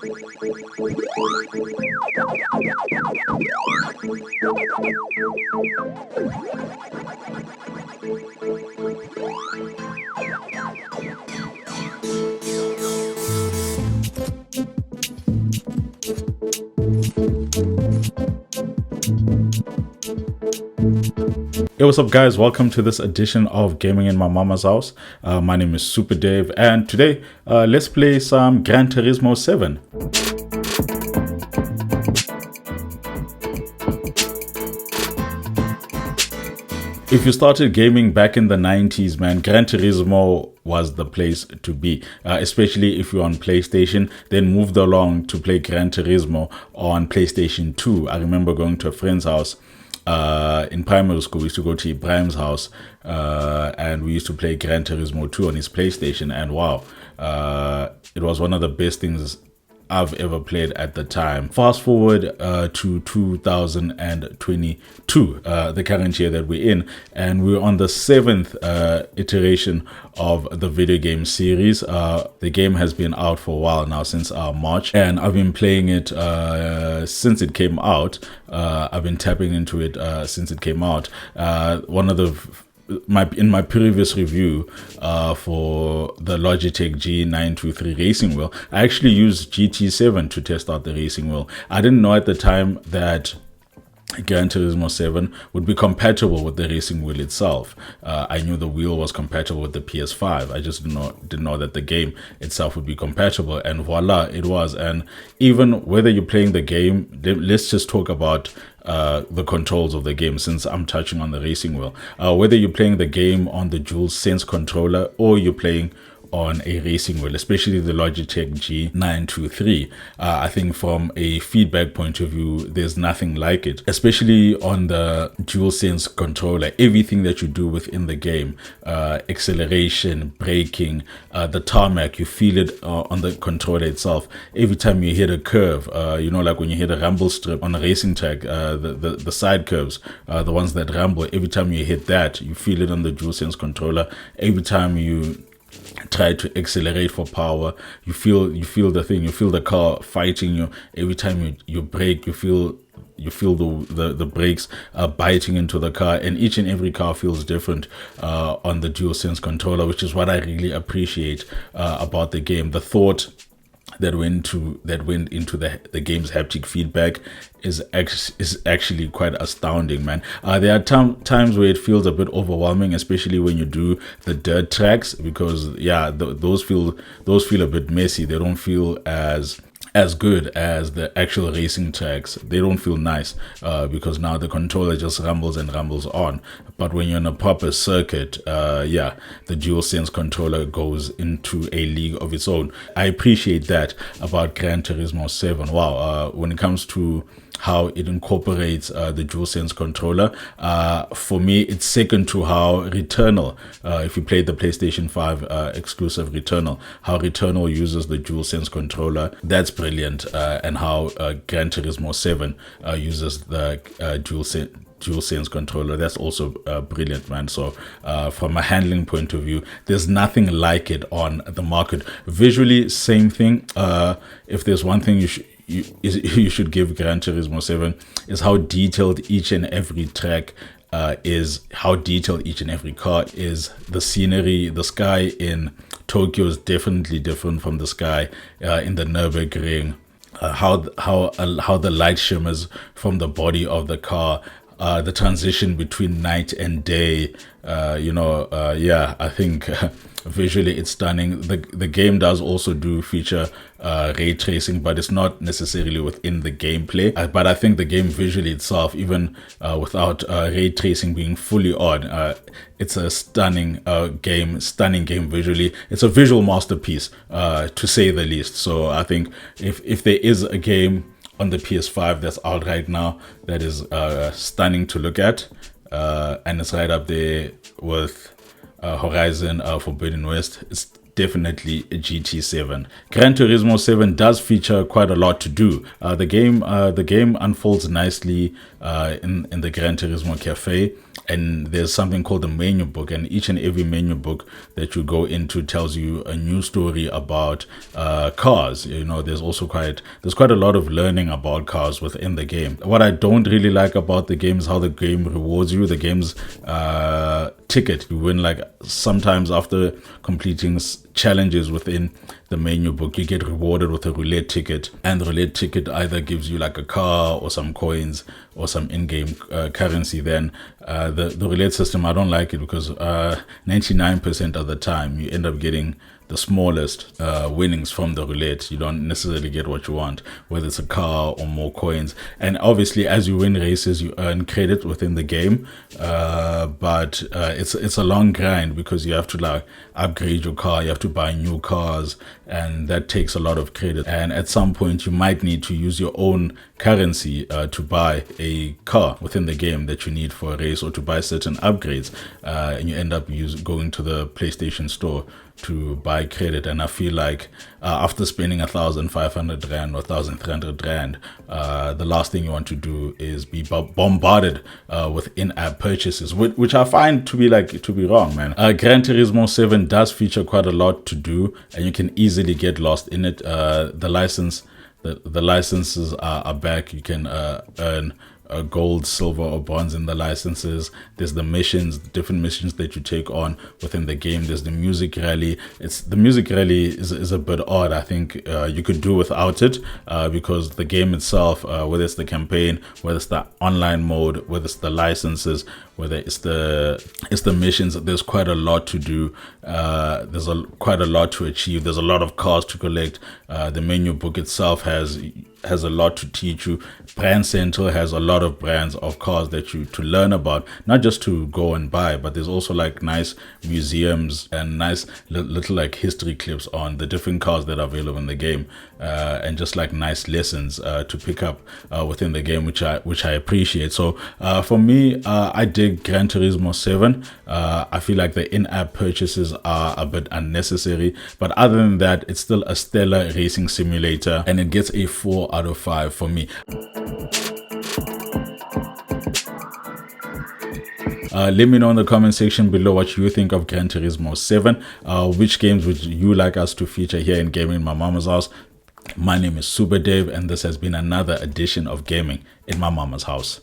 Hey, what's up guys, welcome to this edition of Gaming in My Mama's House. My name is Super Dave, and today let's play some Gran Turismo 7. If you started gaming back in the 90s, man, Gran Turismo was the place to be, especially if you're on PlayStation, then moved along to play Gran Turismo on PlayStation 2. I remember going to a friend's house in primary school. We used to go to Ibrahim's house and we used to play Gran Turismo 2 on his PlayStation, and wow, it was one of the best things I've ever played at the time. Fast forward to 2022, the current year that we're in, and we're on the 7th iteration of the video game series. The game has been out for a while now, since March, and I've been playing it since it came out. I've been tapping into it since it came out. One of the in my previous review for the Logitech G923 racing wheel, I actually used GT7 to test out the racing wheel. I didn't know at the time that Gran Turismo 7 would be compatible with the racing wheel itself. I knew the wheel was compatible with the PS5. I just didn't know that the game itself would be compatible, and voila, it was. And even whether you're playing the game, let's just talk about the controls of the game, since I'm touching on the racing wheel. Whether you're playing the game on the DualSense controller or you're playing on a racing wheel, especially the Logitech G923, I think from a feedback point of view, there's nothing like it, especially on the DualSense controller. Everything that you do within the game, acceleration, braking, the tarmac, you feel it on the controller itself. Every time you hit a curve, like when you hit a rumble strip on a racing track, the side curves, the ones that rumble, every time you hit that, you feel it on the DualSense controller. Every time you try to accelerate for power, you feel the thing, you feel the car fighting you. Every time you brake, you feel the brakes biting into the car, and each and every car feels different on the DualSense controller, which is what I really appreciate about the game. The thought that went into the game's haptic feedback is actually quite astounding, man. There are times where it feels a bit overwhelming, especially when you do the dirt tracks, because those feel a bit messy. They don't feel as good as the actual racing tracks. They don't feel nice because now the controller just rumbles and rumbles on. But when you're in a proper circuit, the DualSense controller goes into a league of its own. I appreciate that about Gran Turismo 7. Wow, when it comes to how it incorporates the DualSense controller, for me, it's second to how Returnal, if you played the PlayStation 5 exclusive Returnal, how Returnal uses the DualSense controller, that's brilliant. And how Gran Turismo 7 uses the DualSense controller, that's also brilliant, man. So from a handling point of view, there's nothing like it on the market. Visually, same thing. If there's one thing you should give Gran Turismo 7, is how detailed each and every track is, how detailed each and every car is. The scenery, the sky in Tokyo is definitely different from the sky in the Nürburgring. How the light shimmers from the body of the car, the transition between night and day, I think visually it's stunning. The game does also feature ray tracing, but it's not necessarily within the gameplay. But I think the game visually itself, even without ray tracing being fully on, it's a stunning game visually. It's a visual masterpiece, to say the least. So I think if there is a game on the PS5 that's out right now that is stunning to look at, and it's right up there with Horizon Forbidden West, it's definitely a GT7. Gran Turismo 7 does feature quite a lot to do. The game unfolds nicely in the Gran Turismo Cafe. and there's something called the menu book, and each and every menu book that you go into tells you a new story about cars. There's quite a lot of learning about cars within the game. What I don't really like about the game is how the game rewards you. The game's ticket, you win, like, sometimes after completing challenges within the menu book, you get rewarded with a roulette ticket, and the roulette ticket either gives you like a car or some coins or some in-game currency. Then the roulette system, I don't like it, because 99% of the time you end up getting the smallest winnings from the roulette. You don't necessarily get what you want, whether it's a car or more coins. And obviously, as you win races, you earn credit within the game, but it's a long grind, because you have to like upgrade your car, you have to buy new cars, and that takes a lot of credit. And at some point, you might need to use your own currency to buy a car within the game that you need for a race, or to buy certain upgrades, and you end up going to the PlayStation Store to buy credit. And I feel like after spending 1,500 rand or 1,300 rand, the last thing you want to do is be bombarded with in-app purchases, which I find to be wrong, man. Gran Turismo 7 does feature quite a lot to do, and you can easily get lost in it. The licenses are back. You can earn gold, silver, or bronze in the licenses. There's the missions, different missions that you take on within the game. There's the music rally. The music rally is a bit odd. I think you could do without it, because the game itself, whether it's the campaign, whether it's the online mode, whether it's the licenses, whether it's the missions, there's quite a lot to do. There's quite a lot to achieve. There's a lot of cars to collect. The menu book itself has a lot to teach you. Brand Central has a lot of brands of cars that you to learn about, not just to go and buy, but there's also like nice museums and nice little like history clips on the different cars that are available in the game, and just like nice lessons to pick up within the game, which I appreciate. So for me, I dig Gran Turismo 7. I feel like the in-app purchases are a bit unnecessary, but other than that, it's still a stellar racing simulator, and it gets a 4 out of 5 for me. Let me know in the comment section below what you think of Gran Turismo 7. Which games would you like us to feature here in Gaming in My Mama's House? My name is Super Dave, and this has been another edition of Gaming in My Mama's House.